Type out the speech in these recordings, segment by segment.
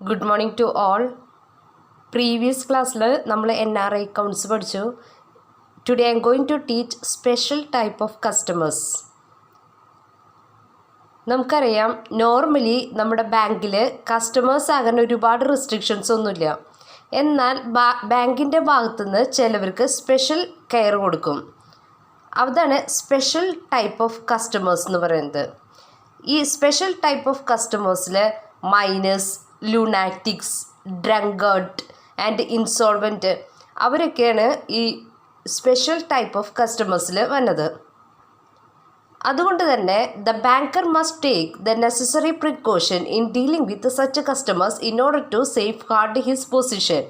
Good morning to all. Previous ക്ലാസ്സിൽ നമ്മൾ NRI accounts പഠിച്ചു. Today I am going to teach special type of customers. നമുക്കറിയാം, normally നമ്മുടെ ബാങ്കിൽ കസ്റ്റമേഴ്സ് ആകാൻ ഒരുപാട് റെസ്ട്രിക്ഷൻസ് ഒന്നുമില്ല. എന്നാൽ ബാങ്കിൻ്റെ ഭാഗത്തുനിന്ന് ചിലവർക്ക് സ്പെഷ്യൽ കെയർ കൊടുക്കും. അതാണ് സ്പെഷ്യൽ ടൈപ്പ് ഓഫ് കസ്റ്റമേഴ്സ് എന്ന് പറയുന്നത്. ഈ സ്പെഷ്യൽ ടൈപ്പ് ഓഫ് കസ്റ്റമേഴ്സിൽ minors, lunatics, drunkard and insolvent അവരൊക്കെയാണ് ഈ സ്പെഷ്യൽ ടൈപ്പ് ഓഫ് കസ്റ്റമേഴ്സിൽ വന്നത്. അതുകൊണ്ട് തന്നെ the banker must take the necessary precaution in dealing with such customers in order to safeguard his position.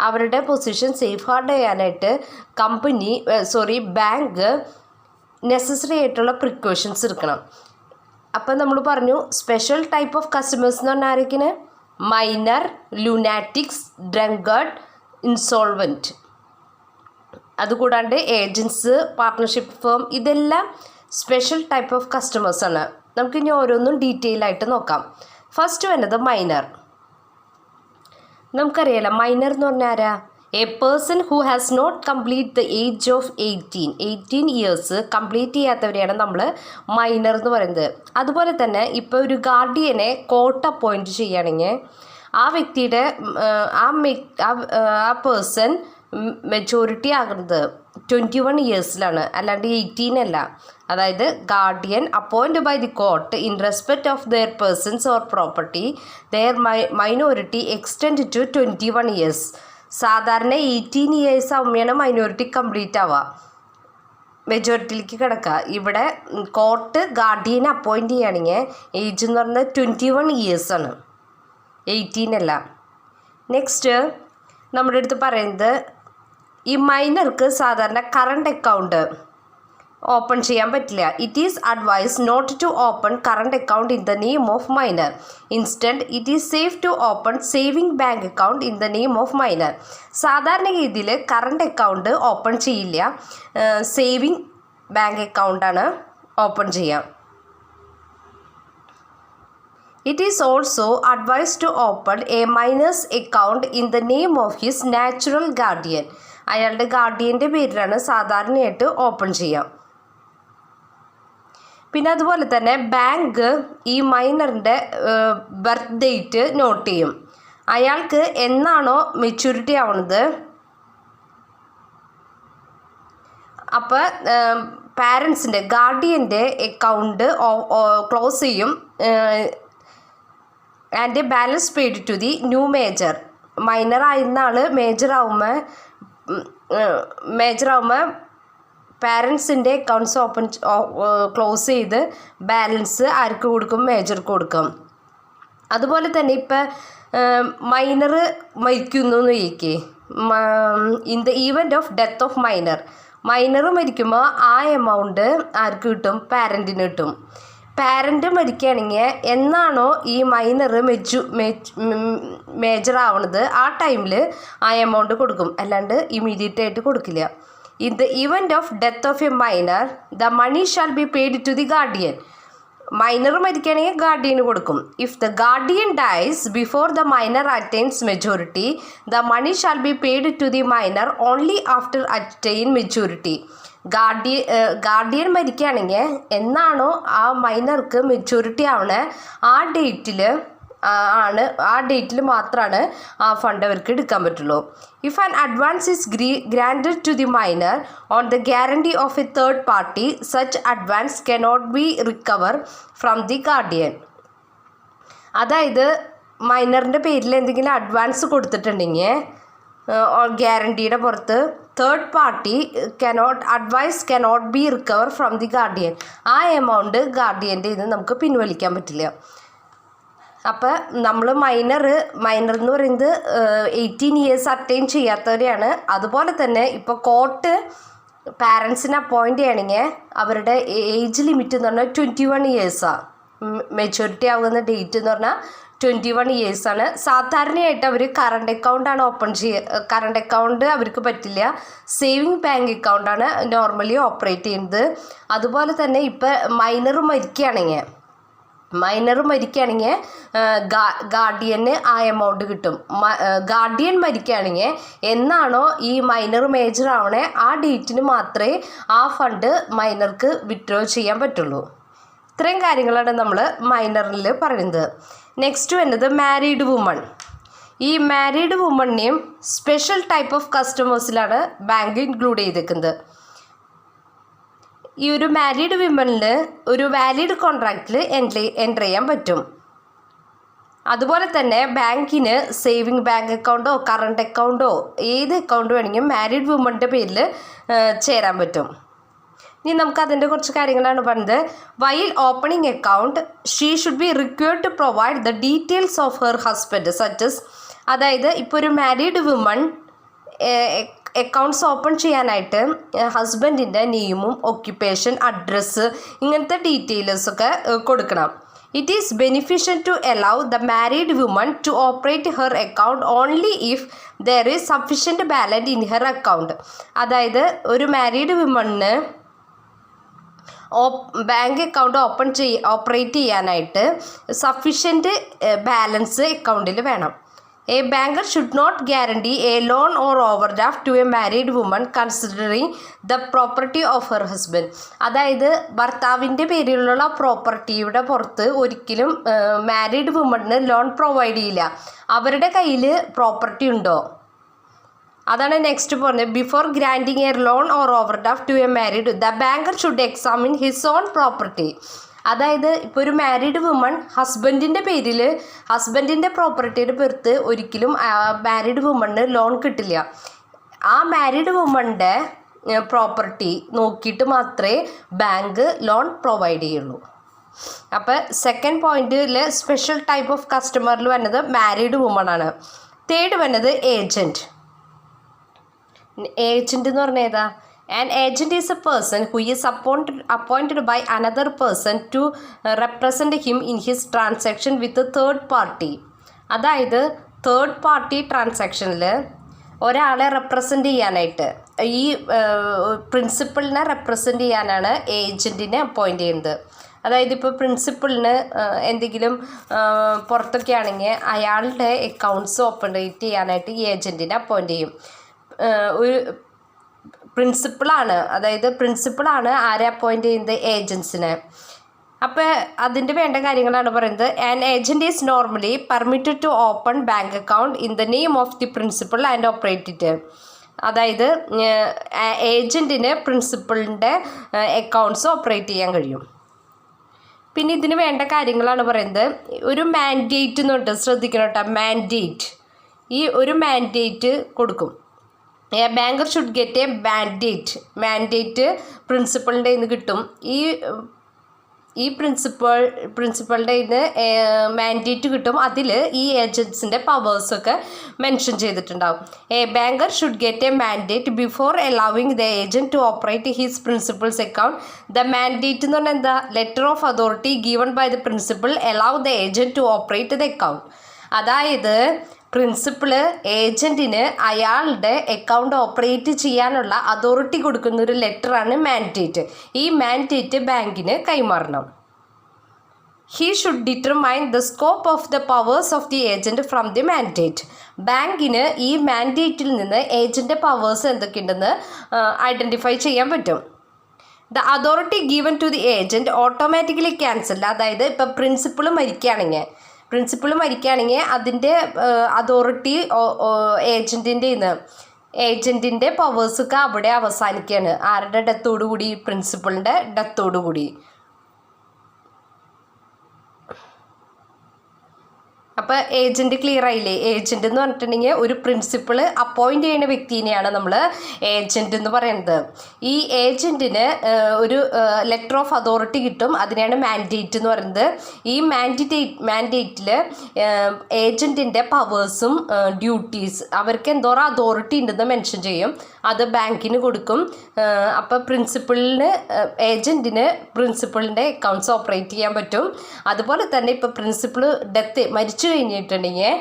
അവരുടെ പൊസിഷൻ സേഫ് ഗാർഡ് ചെയ്യാനായിട്ട് bank necessary ആയിട്ടുള്ള precautions എടുക്കണം. അപ്പം നമ്മൾ പറഞ്ഞു, സ്പെഷ്യൽ ടൈപ്പ് ഓഫ് കസ്റ്റമേഴ്സ് എന്ന് പറഞ്ഞാൽ ആരൊക്കെയാണ്? Minor, lunatics, drunkard, insolvent. അതുകൂടാണ്ട് ഏജൻസ്, പാർട്ട്ണർഷിപ്പ് ഫേം, ഇതെല്ലാം സ്പെഷ്യൽ ടൈപ്പ് ഓഫ് കസ്റ്റമേഴ്സാണ്. നമുക്കിനി ഓരോന്നും ഡീറ്റെയിൽ ആയിട്ട് നോക്കാം. ഫസ്റ്റ് വരുന്നത് മൈനർ. നമുക്കറിയാലോ, മൈനർ എന്ന് പറഞ്ഞാൽ ആരാ? A person who has not complete the age of 18 years complete ചെയ്യാത്തവരെയാണ് നമ്മൾ മൈനർ എന്ന് പറയുന്നത്. അതുപോലെ തന്നെ ഇപ്പോൾ ഒരു ഗാർഡിയനെ കോർട്ട് അപ്പോയിൻറ്റ് ചെയ്യുകയാണെങ്കിൽ ആ വ്യക്തിയുടെ ആ പേഴ്സൺ മെജോറിറ്റി ആകുന്നത് 21 ഇയേഴ്സിലാണ്, അല്ലാണ്ട് 18 അല്ല. അതായത് guardian appoint by the court in respect of their persons or property their minority extend to 21 years. സാധാരണ 18 ഇയേഴ്സ് ആകുമ്പോഴാണ് മൈനോറിറ്റി കംപ്ലീറ്റ് ആവുക, മെജോറിറ്റിയിലേക്ക് കിടക്കുക. ഇവിടെ കോർട്ട് ഗാർഡിയനെ അപ്പോയിൻറ്റ് ചെയ്യുകയാണെങ്കിൽ ഏജ് എന്ന് പറയുന്നത് 21 ഇയേഴ്സാണ്, 18 അല്ല. നെക്സ്റ്റ് നമ്മുടെ അടുത്ത് പറയുന്നത്, ഈ മൈനർക്ക് സാധാരണ കറണ്ട് അക്കൗണ്ട് ഓപ്പൺ ചെയ്യാൻ പറ്റില്ല. It is advise not to open current account in the name of minor. Instant it is safe to open saving bank account in the name of minor. സാധാരണഗതിയിൽ current account open ചെയ്യില്ല, saving bank അക്കൗണ്ടാണ് open ചെയ്യാം. It is also advise to open a minor's account in the name of his natural guardian. അയാളുടെ ഗാർഡിയൻ്റെ പേരിലാണ് സാധാരണയായിട്ട് open ചെയ്യാം. പിന്നെ അതുപോലെ തന്നെ ബാങ്ക് ഈ മൈനറിൻ്റെ ബർത്ത് ഡേറ്റ് നോട്ട് ചെയ്യും. അയാൾക്ക് എന്നാണോ മെച്യൂരിറ്റി ആവുന്നത്, അപ്പോൾ പാരൻസിൻ്റെ ഗാർഡിയൻ്റെ അക്കൗണ്ട് ക്ലോസ് ചെയ്യും. And balance paid to the new major. Minor ആയിരുന്ന ആൾ മേജർ ആവുമ്പോൾ പാരൻസിൻ്റെ അക്കൗണ്ട്സ് ക്ലോസ് ചെയ്ത് ബാലൻസ് ആർക്ക് കൊടുക്കും? മേജർക്ക് കൊടുക്കും. അതുപോലെ തന്നെ ഇപ്പം മൈനർ മരിക്കുന്നു എന്ന് ചോദിക്കേ, in the event of death of minor മരിക്കുമ്പോൾ ആ എമൗണ്ട് ആർക്ക് കിട്ടും? പാരൻറ്റിന് കിട്ടും. പാരൻറ്റ് മരിക്കുകയാണെങ്കിൽ എന്നാണോ ഈ മൈനർ മേജർ ആവണത് ആ ടൈമിൽ ആ എമൗണ്ട് കൊടുക്കും, അല്ലാണ്ട് ഇമ്മീഡിയറ്റ് ആയിട്ട് കൊടുക്കില്ല. In the event of death of a minor the money shall be paid to the guardian. Minor മരിക്കുകയാണെങ്കിൽ ഗാർഡിയന് കൊടുക്കും. If the guardian dies before the minor attains majority the money shall be paid to the minor only after attain majority. Guardian മരിക്കുകയാണെങ്കിൽ എന്നാണോ ആ മൈനർക്ക് maturity ആവണേ ആ ഡേറ്റിൽ മാത്രമാണ് ആ fund അവർക്ക് എടുക്കാൻ പറ്റുള്ളൂ. If an advance is granted to the minor on the guarantee of a third party such advance cannot be recover from the guardian. അതായത് മൈനറിൻ്റെ പേരിൽ എന്തെങ്കിലും അഡ്വാൻസ് കൊടുത്തിട്ടുണ്ടെങ്കിൽ ഗ്യാരണ്ടിയുടെ പുറത്ത് third party cannot be recover from the guardian. ആ amount ഗാർഡിയൻ്റെ ഇത് നമുക്ക് പിൻവലിക്കാൻ പറ്റില്ല. അപ്പോൾ നമ്മൾ മൈനർ എന്ന് പറയുന്നത് 18 ഇയേഴ്സ് അറ്റൈൻ ചെയ്യാത്തവരെയാണ്. അതുപോലെ തന്നെ ഇപ്പോൾ കോർട്ട് പാരൻസിനെ അപ്പോയിൻറ്റ് ചെയ്യണമെങ്കിൽ അവരുടെ ഏജ് ലിമിറ്റ് എന്ന് പറഞ്ഞാൽ 21 ഇയേഴ്സാണ്. മെച്യൂരിറ്റി ആകുന്ന ഡേറ്റ് എന്ന് പറഞ്ഞാൽ 21 ഇയേഴ്സാണ്. സാധാരണയായിട്ട് അവർ കറണ്ട് അക്കൗണ്ടാണ് ഓപ്പൺ ചെയ്യുക. കറണ്ട് അക്കൗണ്ട് അവർക്ക് പറ്റില്ല, സേവിങ് ബാങ്ക് അക്കൗണ്ടാണ് നോർമലി ഓപ്പറേറ്റ് ചെയ്യുന്നത്. അതുപോലെ തന്നെ ഇപ്പോൾ മൈനർ മരിക്കുകയാണെങ്കിൽ മൈനർ മരിക്കുകയാണെങ്കിൽ ഗാർഡിയന് ആ എമൗണ്ട് കിട്ടും. ഗാർഡിയൻ മരിക്കുകയാണെങ്കിൽ എന്നാണോ ഈ മൈനർ മേജർ ആവണേ ആ ഡേറ്റിന് മാത്രമേ ആ ഫണ്ട് മൈനർക്ക് വിത്ഡ്രോ ചെയ്യാൻ പറ്റുള്ളൂ. ഇത്രയും കാര്യങ്ങളാണ് നമ്മൾ മൈനറിൽ പറയുന്നത്. നെക്സ്റ്റ് വരുന്നത് മാരീഡ് വുമൺ. ഈ മാരീഡ് വുമണിനെയും സ്പെഷ്യൽ ടൈപ്പ് ഓഫ് കസ്റ്റമേഴ്സിലാണ് ബാങ്ക് ഇൻക്ലൂഡ് ചെയ്തേക്കുന്നത്. ഈ ഒരു മാരീഡ് വിമണിൽ ഒരു വാലിഡ് കോൺട്രാക്റ്റിൽ എൻ്റർ ചെയ്യാൻ പറ്റും. അതുപോലെ തന്നെ ബാങ്കിന് സേവിങ് ബാങ്ക് അക്കൗണ്ടോ കറണ്ട് അക്കൗണ്ടോ ഏത് അക്കൗണ്ട് വേണമെങ്കിലും മാരീഡ് വുമണിൻ്റെ പേരിൽ ചേരാൻ പറ്റും. ഇനി നമുക്ക് അതിൻ്റെ കുറച്ച് കാര്യങ്ങളാണ് പറഞ്ഞത്. While opening account she should be required to provide the details of her husband such as. അതായത് ഇപ്പോൾ ഒരു മാരീഡ് വുമൺ അക്കൗണ്ട്സ് ഓപ്പൺ ചെയ്യാനായിട്ട് ഹസ്ബൻഡിൻ്റെ നെയിമും ഒക്യുപ്പേഷൻ അഡ്രസ്സ് ഇങ്ങനത്തെ ഡീറ്റെയിൽസൊക്കെ കൊടുക്കണം. It is beneficial to allow the married woman to operate her account only if there is sufficient balance in her account. അതായത് ഒരു മാരീഡ് വുമണിന് ബാങ്ക് അക്കൗണ്ട് ഓപ്പറേറ്റ് ചെയ്യാനായിട്ട് സഫിഷ്യൻറ്റ് ബാലൻസ് അക്കൗണ്ടിൽ വേണം. A banker should not guarantee a loan or overdraft to a married woman considering the property of her husband. അതായത് ഭർത്താവിൻ്റെ പേരിലുള്ള പ്രോപ്പർട്ടിയുടെ പുറത്ത് ഒരിക്കലും മാരീഡ് വുമണിന് ലോൺ പ്രൊവൈഡ് ചെയ്യില്ല. അവരുടെ കയ്യിൽ പ്രോപ്പർട്ടി ഉണ്ടോ അതാണ് നെക്സ്റ്റ് പറഞ്ഞത്. Before granting a loan or overdraft to a married the banker should examine his own property. അതായത് ഇപ്പോൾ ഒരു മാരീഡ് വുമൺ ഹസ്ബൻഡിൻ്റെ പേരിൽ ഹസ്ബൻഡിൻ്റെ പ്രോപ്പർട്ടിയുടെ പുറത്ത് ഒരിക്കലും മാരീഡ് വുമണിന് ലോൺ കിട്ടില്ല. ആ മാരീഡ് വുമണിൻ്റെ പ്രോപ്പർട്ടി നോക്കിയിട്ട് മാത്രമേ ബാങ്ക് ലോൺ പ്രൊവൈഡ് ചെയ്യുള്ളൂ. അപ്പോൾ സെക്കൻഡ് പോയിന്റിൽ സ്പെഷ്യൽ ടൈപ്പ് ഓഫ് കസ്റ്റമറിൽ വരുന്നത് മാരീഡ് വുമൺ ആണ്. തേർഡ് വരുന്നത് ഏജൻറ്റ്. ഏജൻറ്റ് എന്ന് പറഞ്ഞാൽ ഏതാ? An agent is a person who is appointed by another person to represent him in his transaction with a third party. അതായത് തേർഡ് പാർട്ടി ട്രാൻസാക്ഷനിൽ ഒരാളെ represent ചെയ്യാനായിട്ട് ഈ പ്രിൻസിപ്പളിനെ റെപ്രസെൻ്റ് ചെയ്യാനാണ് ഏജൻറ്റിനെ അപ്പോയിൻ്റ് ചെയ്യുന്നത്. അതായത് ഇപ്പോൾ പ്രിൻസിപ്പളിന് എന്തെങ്കിലും പുറത്തൊക്കെ ആണെങ്കിൽ അയാളുടെ അക്കൗണ്ട്സ് ഓപ്പറേറ്റ് ചെയ്യാനായിട്ട് ഈ ഏജൻറ്റിനെ അപ്പോയിൻ്റ് ചെയ്യും. ഒരു പ്രിൻസിപ്പളാണ് ആരെ അപ്പോയിൻ്റ് ചെയ്യുന്നത്? ഏജൻസിനെ. അപ്പോൾ അതിൻ്റെ വേണ്ട കാര്യങ്ങളാണ് പറയുന്നത്. An agent is normally permitted to open bank account in the name of the principal and operate it. അതായത് ഏജൻറ്റിന് പ്രിൻസിപ്പളിൻ്റെ അക്കൗണ്ട്സ് ഓപ്പറേറ്റ് ചെയ്യാൻ കഴിയും. പിന്നെ ഇതിന് വേണ്ട കാര്യങ്ങളാണ് പറയുന്നത്. ഒരു മാൻഡേറ്റ് എന്നുണ്ട്, ശ്രദ്ധിക്കണം കേട്ടോ. മാൻഡേറ്റ്, ഈ ഒരു മാൻഡേറ്റ് കൊടുക്കും. A banker should get a mandate പ്രിൻസിപ്പളിൻ്റെ നിന്ന് കിട്ടും. ഈ പ്രിൻസിപ്പളുടെ നിന്ന് മാൻഡേറ്റ് കിട്ടും. അതിൽ ഈ ഏജൻസിൻ്റെ പവേഴ്സൊക്കെ മെൻഷൻ ചെയ്തിട്ടുണ്ടാവും. A banker should get a mandate before allowing the agent to operate his principal's account. The mandate എന്ന് പറഞ്ഞാൽ എന്താ? Letter of authority given by the principal allow the agent to operate the account. അതായത് principal ഏജൻറ്റിന് അയാളുടെ account operate ചെയ്യാനുള്ള authority കൊടുക്കുന്ന ഒരു ലെറ്ററാണ് mandate. ഈ മാൻഡേറ്റ് ബാങ്കിന് കൈമാറണം. He should determine the scope of the powers of the agent from the mandate. ബാങ്കിന് ഈ മാൻഡേറ്റിൽ നിന്ന് ഏജൻറ്റ് പവേഴ്സ് എന്തൊക്കെയുണ്ടെന്ന് ഐഡൻറ്റിഫൈ ചെയ്യാൻ പറ്റും. The authority given to the agent automatically cancel. അതായത് ഇപ്പം പ്രിൻസിപ്പൾ മരിക്കുകയാണെങ്കിൽ അതിൻ്റെ അതോറിറ്റി ഏജൻറ്റിൻ്റെ പവേഴ്സൊക്കെ അവിടെ അവസാനിക്കുകയാണ്. ആരുടെ ഡെത്തോടു കൂടി? പ്രിൻസിപ്പളിൻ്റെ ഡെത്തോടു കൂടി. അപ്പോൾ ഏജൻറ്റ് ക്ലിയർ ആയില്ലേ? ഏജൻറ്റ് എന്ന് പറഞ്ഞിട്ടുണ്ടെങ്കിൽ ഒരു പ്രിൻസിപ്പൾ അപ്പോയിൻ്റ് ചെയ്യുന്ന വ്യക്തിനെയാണ് നമ്മൾ ഏജൻറ്റ് എന്ന് പറയുന്നത്. ഈ ഏജൻറ്റിന് ഒരു ലെറ്റർ ഓഫ് അതോറിറ്റി കിട്ടും. അതിനെയാണ് മാൻഡേറ്റ് എന്ന് പറയുന്നത്. ഈ മാൻഡേറ്റിൽ ഏജൻറ്റിൻ്റെ പവേഴ്സും ഡ്യൂട്ടീസ് അവർക്ക് എന്തോരം അതോറിറ്റി ഉണ്ടെന്ന് മെൻഷൻ ചെയ്യും. അത് ബാങ്കിന് കൊടുക്കും. അപ്പോൾ ഏജൻറ്റിന് പ്രിൻസിപ്പളിൻ്റെ അക്കൗണ്ട്സ് ഓപ്പറേറ്റ് ചെയ്യാൻ പറ്റും. അതുപോലെ തന്നെ ഇപ്പോൾ പ്രിൻസിപ്പൾ മരിച്ചു കഴിഞ്ഞിട്ടുണ്ടെങ്കിൽ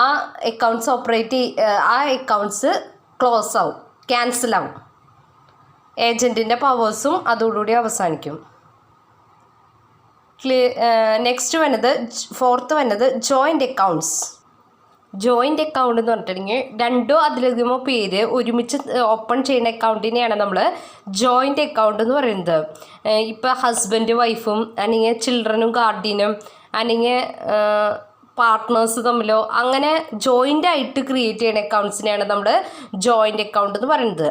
ആ അക്കൗണ്ട്സ് ക്ലോസ് ആവും, ക്യാൻസൽ ആവും. ഏജൻറ്റിൻ്റെ പവേഴ്സും അതോടുകൂടി അവസാനിക്കും. നെക്സ്റ്റ് വന്നത് ഫോർത്ത് വന്നത് ജോയിൻ്റ് അക്കൗണ്ട്സ്. ജോയിൻ്റ് അക്കൗണ്ട് എന്ന് പറഞ്ഞിട്ടുണ്ടെങ്കിൽ രണ്ടോ അതിലധികമോ പേര് ഒരുമിച്ച് ഓപ്പൺ ചെയ്യുന്ന അക്കൗണ്ടിനെയാണ് നമ്മൾ ജോയിൻ്റ് അക്കൗണ്ട് എന്ന് പറയുന്നത്. ഇപ്പോൾ ഹസ്ബൻഡ് വൈഫും അല്ലെങ്കിൽ ചിൽഡ്രനും ഗാർഡിയനും അല്ലെങ്കിൽ പാർട്ട്നേഴ്സ് തമ്മിലോ അങ്ങനെ ജോയിൻ്റ് ആയിട്ട് ക്രിയേറ്റ് ചെയ്യുന്ന അക്കൗണ്ട്സിനെയാണ് നമ്മൾ ജോയിൻ്റ് അക്കൗണ്ട് എന്ന് പറയുന്നത്.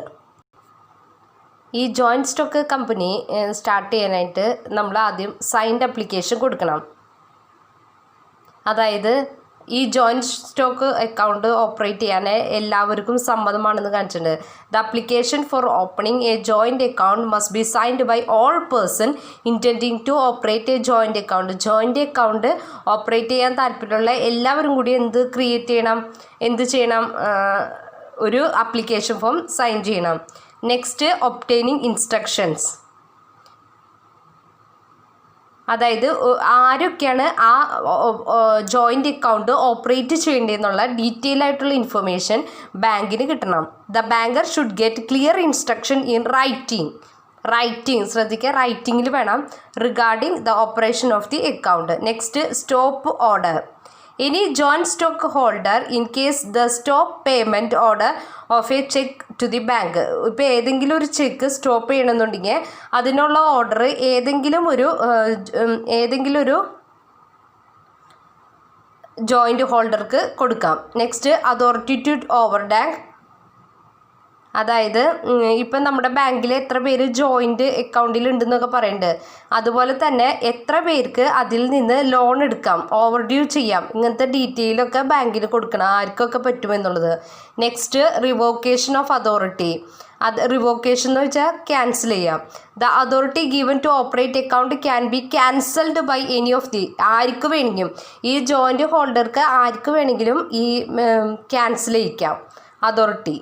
ഈ ജോയിൻറ്റ് സ്റ്റോക്ക് കമ്പനി സ്റ്റാർട്ട് ചെയ്യാനായിട്ട് നമ്മൾ ആദ്യം സൈൻഡ് അപ്ലിക്കേഷൻ കൊടുക്കണം. അതായത് ഈ ജോയിൻറ്റ് സ്റ്റോക്ക് അക്കൗണ്ട് ഓപ്പറേറ്റ് ചെയ്യാൻ എല്ലാവർക്കും സമ്മതമാണെന്ന് കാണിച്ചിട്ടുണ്ട്. The application for opening a joint account must be signed by all person intending to operate a joint account. Joint account operate ചെയ്യാൻ താല്പര്യമുള്ള എല്ലാവരും കൂടി എന്ത് ചെയ്യണം ഒരു അപ്ലിക്കേഷൻ ഫോം സൈൻ ചെയ്യണം. നെക്സ്റ്റ് ഒബ്റ്റെയിനിങ് ഇൻസ്ട്രക്ഷൻസ്, അതായത് ആരൊക്കെയാണ് ആ ജോയിൻ്റ് അക്കൗണ്ട് ഓപ്പറേറ്റ് ചെയ്യേണ്ടതെന്നുള്ള ഡീറ്റെയിൽ ആയിട്ടുള്ള ഇൻഫർമേഷൻ ബാങ്കിന് കിട്ടണം. The banker should get clear instruction in writing ശ്രദ്ധിക്കുക, റൈറ്റിങ്ങിൽ വേണം regarding the operation of the account. Next stop order. Any joint stock holder in case the stop payment order of a check to the bank. ഇപ്പോൾ ഏതെങ്കിലും ഒരു check stop ചെയ്യണമെന്നുണ്ടെങ്കിൽ അതിനുള്ള order ഏതെങ്കിലും ഒരു ജോയിൻ്റ് ഹോൾഡർക്ക് കൊടുക്കാം. നെക്സ്റ്റ് അതോറിറ്റി ടു ഓവർഡ്രാഫ്റ്റ്, അതായത് ഇപ്പം നമ്മുടെ ബാങ്കിൽ എത്ര പേര് ജോയിൻ്റ് അക്കൗണ്ടിൽ ഉണ്ടെന്നൊക്കെ പറയുന്നുണ്ട്. അതുപോലെ തന്നെ എത്ര പേർക്ക് അതിൽ നിന്ന് ലോൺ എടുക്കാം, ഓവർഡ്യൂ ചെയ്യാം, ഇങ്ങനത്തെ ഡീറ്റെയിലൊക്കെ ബാങ്കിന് കൊടുക്കണം, ആർക്കൊക്കെ പറ്റുമെന്നുള്ളത്. Next revocation of authority. Revocation എന്ന് വെച്ചാൽ ക്യാൻസൽ ചെയ്യാം. The authority given to operate account can be cancelled by any of the. ആർക്ക് വേണമെങ്കിലും ഈ ജോയിൻ്റ് ഹോൾഡർക്ക് ആർക്ക് വേണമെങ്കിലും ഈ ക്യാൻസൽ ചെയ്യിക്കാം അതോറിറ്റി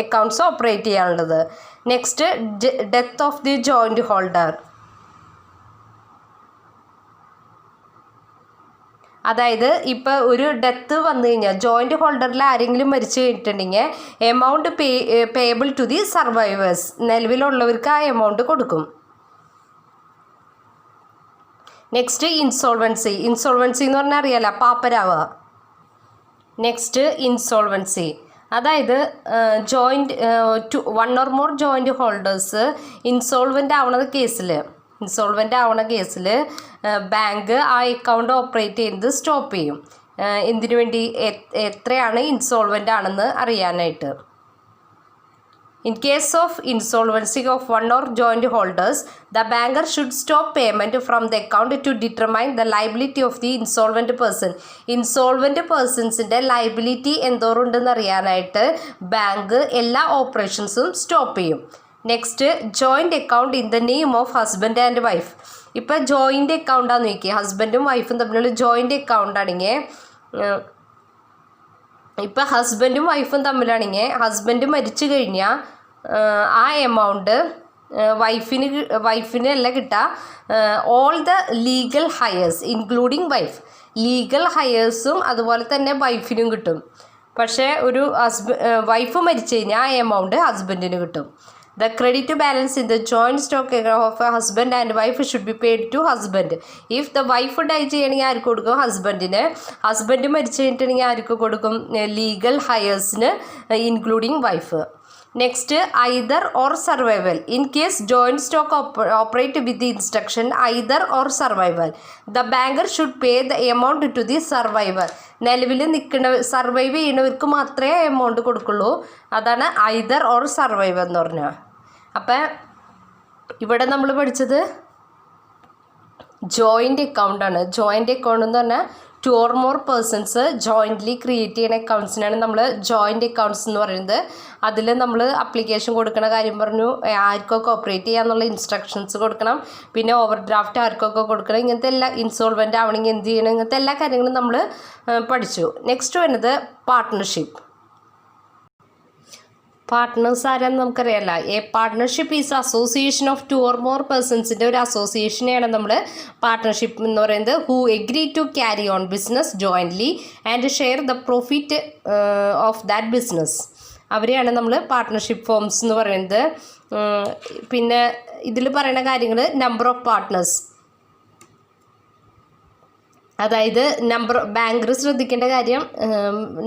അക്കൗണ്ട്സ് ഓപ്പറേറ്റ് ചെയ്യാനുള്ളത്. Next death of the joint holder, അതായത് ഇപ്പോൾ ഒരു ഡെത്ത് വന്നു കഴിഞ്ഞാൽ ജോയിൻ്റ് ഹോൾഡറിൽ ആരെങ്കിലും മരിച്ചു കഴിഞ്ഞിട്ടുണ്ടെങ്കിൽ amount payable to the survivors, നിലവിലുള്ളവർക്ക് ആ എമൗണ്ട് കൊടുക്കും. നെക്സ്റ്റ് ഇൻസോൾവൻസി എന്ന് പറഞ്ഞാൽ അറിയാലോ പാപ്പരാവുക. നെക്സ്റ്റ് ഇൻസോൾവൻസി, അതായത് one or more joint holders insolvent ആവണ കേസിൽ ബാങ്ക് ആ അക്കൗണ്ട് ഓപ്പറേറ്റ് ചെയ്യുന്നത് സ്റ്റോപ്പ് ചെയ്യും. എന്തിനു വേണ്ടി? എത്രയാണ് ഇൻസോൾവൻ്റ് ആണെന്ന് അറിയാനായിട്ട്. In case of insolvency of one or joint holders, the banker should stop payment from the account to determine the liability of the insolvent person. Insolvent personsന്റെ ലൈബിലിറ്റി എന്തോറുണ്ടെന്ന് അറിയാനായിട്ട് ബാങ്ക് എല്ലാ ഓപ്പറേഷൻസും സ്റ്റോപ്പ് ചെയ്യും. Next joint account in the name of husband and wife. ഇപ്പോൾ joint അക്കൗണ്ടാന്ന് നോക്കിയാൽ ഹസ്ബൻഡും വൈഫും തമ്മിലുള്ള ജോയിൻ്റ് അക്കൗണ്ട് ആണെങ്കിൽ ഇപ്പം ഹസ്ബൻഡും വൈഫും തമ്മിലാണെങ്കിൽ ഹസ്ബൻഡ് മരിച്ചു കഴിഞ്ഞാൽ ആ എമൗണ്ട് വൈഫിന് അല്ല കിട്ടുക, all the legal heirs including legal ഹയേഴ്സും അതുപോലെ തന്നെ വൈഫിനും കിട്ടും. പക്ഷേ ഒരു വൈഫ് മരിച്ചു കഴിഞ്ഞാൽ ആ എമൗണ്ട് ഹസ്ബൻഡിന് കിട്ടും. The credit balance in the joint stock of a husband and wife should be paid to husband. If the wife die ചെയ്യണമെങ്കിൽ ആർക്ക് കൊടുക്കും? ഹസ്ബൻഡിന്. ഹസ്ബൻഡ് മരിച്ചു കഴിഞ്ഞിട്ടുണ്ടെങ്കിൽ ആർക്ക് കൊടുക്കും? ലീഗൽ ഹയേഴ്സിന് including wife. Next either or survival. In case joint stock operate with the instruction either or survival, the banker should pay the amount to the survivor. നിലവിൽ survive ചെയ്യുന്നവർക്ക് മാത്രമേ എമൗണ്ട് കൊടുക്കുള്ളൂ. അതാണ് ഐദർ ഓർ സർവൈവർ എന്ന് പറഞ്ഞാൽ. അപ്പം ഇവിടെ നമ്മൾ പഠിച്ചത് ജോയിൻ്റ് അക്കൗണ്ടാണ്. ജോയിൻ്റ് അക്കൗണ്ട് എന്ന് പറഞ്ഞാൽ 2 or more persons jointly create ചെയ്യുന്ന അക്കൗണ്ട്സിനാണ് നമ്മൾ ജോയിൻ്റ് അക്കൗണ്ട്സ് എന്ന് പറയുന്നത്. അതിൽ നമ്മൾ അപ്ലിക്കേഷൻ കൊടുക്കുന്ന കാര്യം പറഞ്ഞു, ആർക്കൊക്കെ ഓപ്പറേറ്റ് ചെയ്യാന്നുള്ള ഇൻസ്ട്രക്ഷൻസ് കൊടുക്കണം, പിന്നെ ഓവർ ഡ്രാഫ്റ്റ് ആർക്കൊക്കെ കൊടുക്കണം, ഇങ്ങനത്തെ എല്ലാ ഇൻസോൾവൻ്റ് ആവണമെങ്കിൽ എന്ത് ചെയ്യണം, ഇങ്ങനത്തെ എല്ലാ കാര്യങ്ങളും നമ്മൾ പഠിച്ചു. നെക്സ്റ്റ് വരുന്നത് പാർട്ട്ണർഷിപ്പ്. പാർട്ട്നേഴ്സ് ആരാന്ന് നമുക്കറിയാമല്ല. A partnership is association of 2 or more പേഴ്സൺസിൻ്റെ ഒരു അസോസിയേഷനെയാണ് നമ്മൾ പാർട്ട്ണർഷിപ്പ് എന്ന് പറയുന്നത്. Who agree to carry on business jointly and share the profit of that business. അവരെയാണ് നമ്മൾ പാർട്ട്ണർഷിപ്പ് ഫോംസ് എന്ന് പറയുന്നത്. പിന്നെ ഇതിൽ പറയുന്ന കാര്യങ്ങൾ നമ്പർ ഓഫ് പാർട്ട്നേഴ്സ്. അതായത് ബാങ്കർ ശ്രദ്ധിക്കേണ്ട കാര്യം,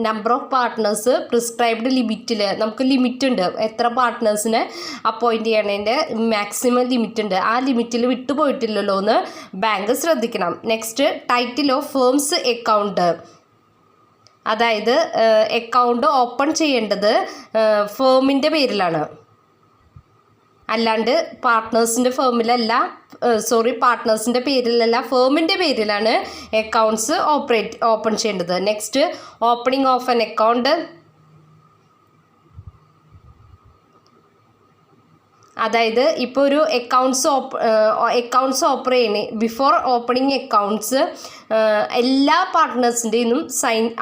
നമ്പർ ഓഫ് പാർട്ട്നേഴ്സ് പ്രിസ്ക്രൈബ്ഡ് ലിമിറ്റിൽ നമുക്ക് ലിമിറ്റ് ഉണ്ട്, എത്ര പാർട്ട്നേഴ്സിനെ അപ്പോയിൻറ്റ് ചെയ്യണതിൻ്റെ മാക്സിമം ലിമിറ്റ് ഉണ്ട്, ആ ലിമിറ്റിൽ വിട്ടു പോയിട്ടില്ലല്ലോ എന്ന് ബാങ്ക് ശ്രദ്ധിക്കണം. Next, title of firms account. അതായത് അക്കൗണ്ട് ഓപ്പൺ ചെയ്യേണ്ടത് ഫേമിൻ്റെ പേരിലാണ്, അല്ലാണ്ട് പാർട്ട്നേഴ്സിൻ്റെ പാർട്ട്നേഴ്സിൻ്റെ പേരിലല്ല, ഫേമിൻ്റെ പേരിലാണ് അക്കൗണ്ട്സ് ഓപ്പൺ ചെയ്യേണ്ടത്. Next, opening of an account. അതായത് ഇപ്പോൾ ഒരു അക്കൗണ്ട്സ് ഓപ്പൺ ചെയ്യണേ, ബിഫോർ ഓപ്പണിംഗ് അക്കൗണ്ട്സ് എല്ലാ പാർട്ട്നേഴ്സിൻ്റെയും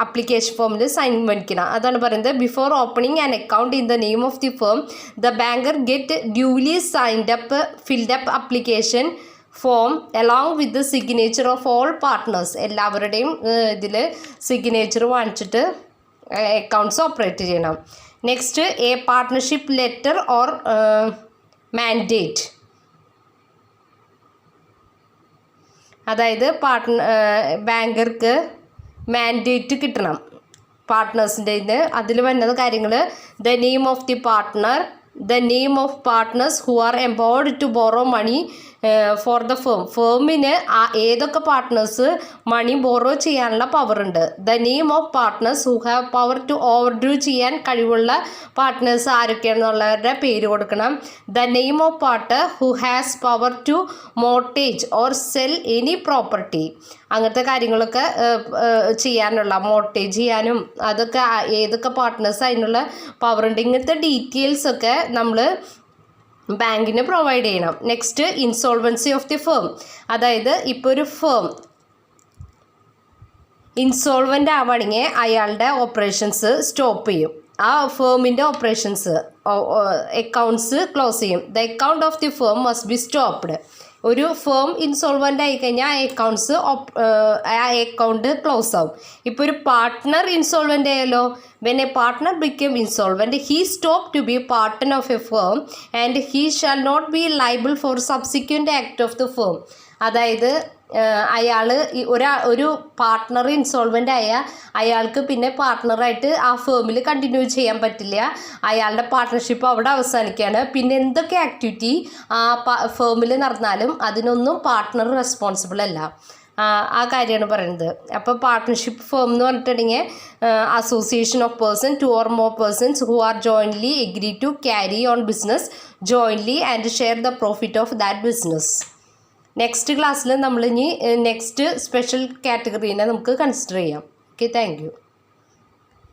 അപ്ലിക്കേഷൻ ഫോമിൽ സൈൻ മേടിക്കണം. അതാണ് പറയുന്നത്, before opening an account in the name of the firm the banker get duly filled up application form along with the signature of all partners. എല്ലാവരുടെയും ഇതിൽ signature വാങ്ങിച്ചിട്ട് accounts operate ചെയ്യണം. Next, a partnership letter or mandate. അതായത് ബാങ്കർക്ക് mandate കിട്ടണം പാർട്ട്നേഴ്സിൻ്റെ. അതിൽ വരുന്നത് കാര്യങ്ങൾ, the name of the partner, the name of partners who are empowered to borrow money for the ഫേമിന് ഏതൊക്കെ പാർട്ട്നേഴ്സ് മണി ബോറോ ചെയ്യാനുള്ള പവർ ഉണ്ട്. The name of partners who have power to overdue ചെയ്യാൻ കഴിവുള്ള പാർട്ട്നേഴ്സ് ആരൊക്കെയാണെന്നുള്ളവരുടെ പേര് കൊടുക്കണം. The name of partner who has power to mortgage or sell any property. അങ്ങനത്തെ കാര്യങ്ങളൊക്കെ ചെയ്യാനുള്ള, മോർട്ടേജ് ചെയ്യാനും അതൊക്കെ ഏതൊക്കെ പാർട്ട്നേഴ്സ് അതിനുള്ള പവർ ഉണ്ട്. ഇങ്ങനത്തെ ഡീറ്റെയിൽസൊക്കെ നമ്മൾ ബാങ്കിന് പ്രൊവൈഡ് ചെയ്യണം. Next, insolvency of the firm. അതായത് ഇപ്പോൾ ഒരു ഫേം ഇൻസോൾവൻ്റ് ആവുകയാണെങ്കിൽ അയാളുടെ ഓപ്പറേഷൻസ് സ്റ്റോപ്പ് ചെയ്യും, ആ ഫേമിൻ്റെ ഓപ്പറേഷൻസ് അക്കൗണ്ട്സ് ക്ലോസ് ചെയ്യും. The account of the firm must be stopped. ഒരു ഫേം ഇൻസോൾവൻ്റ് ആയിക്കഴിഞ്ഞാൽ ആ അക്കൗണ്ട് ക്ലോസ് ആവും. ഇപ്പോൾ ഒരു പാർട്ട്ണർ ഇൻസോൾവൻ്റ് ആയാലോ, when a partner became insolvent he stopped to be partner of a firm and he shall not be liable for subsequent act of the firm. അതായത് അയാൾ ഒരു പാർട്ട്ണർ ഇൻസോൾവൻ്റ് ആയ അയാൾക്ക് പിന്നെ പാർട്ട്ണറായിട്ട് ആ ഫേമിൽ കണ്ടിന്യൂ ചെയ്യാൻ പറ്റില്ല, അയാളുടെ പാർട്ട്ണർഷിപ്പ് അവിടെ അവസാനിക്കുകയാണ്. പിന്നെ എന്തൊക്കെ ആക്ടിവിറ്റി ആ ഫേമിൽ നടന്നാലും അതിനൊന്നും പാർട്ട്ണർ റെസ്പോൺസിബിൾ അല്ല, ആ കാര്യമാണ് പറയുന്നത്. അപ്പോൾ പാർട്ട്ണർഷിപ്പ് ഫേം എന്ന് പറഞ്ഞിട്ടുണ്ടെങ്കിൽ association of person, 2 or more persons who are jointly agree to carry on business jointly and share the profit of that business. Next ക്ലാസ്സിൽ നമ്മളിനി നെക്സ്റ്റ് സ്പെഷ്യൽ കാറ്റഗറീനെ നമുക്ക് കൺസിഡർ ചെയ്യാം. Okay, thank you.